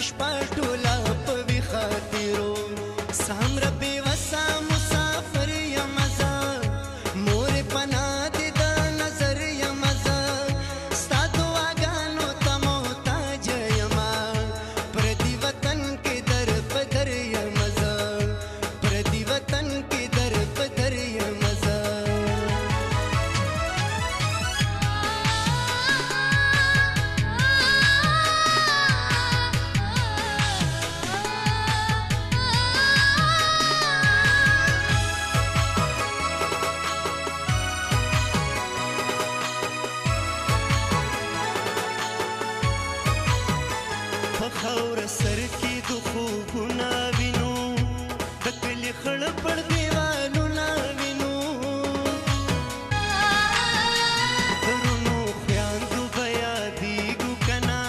شپه ټوله په ویښه تېرو سهمره بېوسه مسافر یمه زه مورې پناه دې د نظر یمه زه ستا دعاګانو ته محتاجه یمه پردي وطن کې در په در یمه زه پردي وطن کې در په در یمه زه خاوره سر کې د خوبونه وینو د کلي خړ پړ دیوالونه وینو درونو خویندو به یادېږو که نه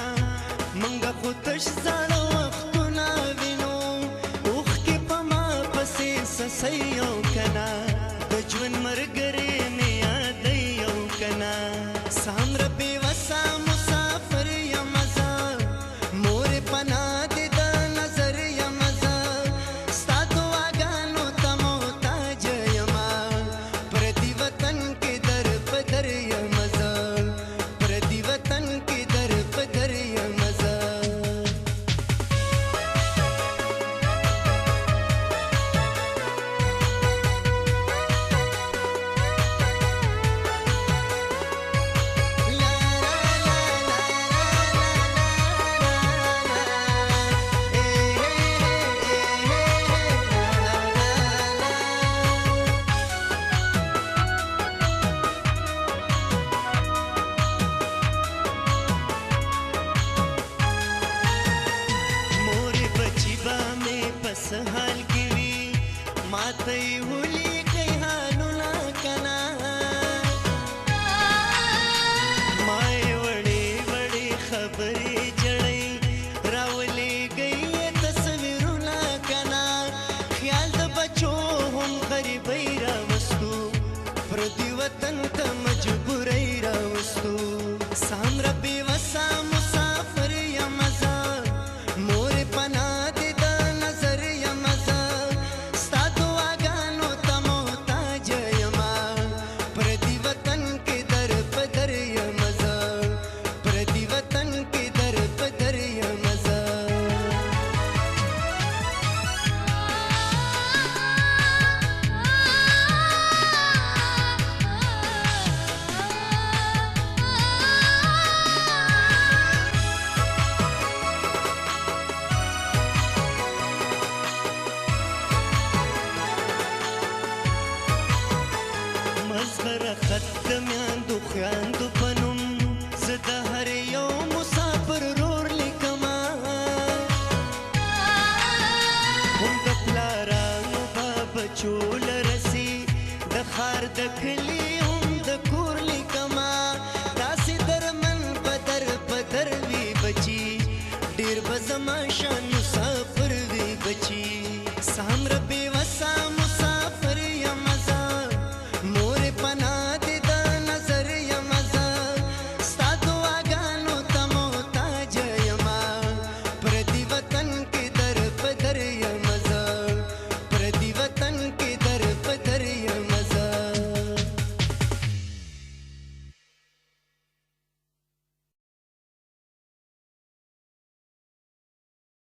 موږ خو تش زاړه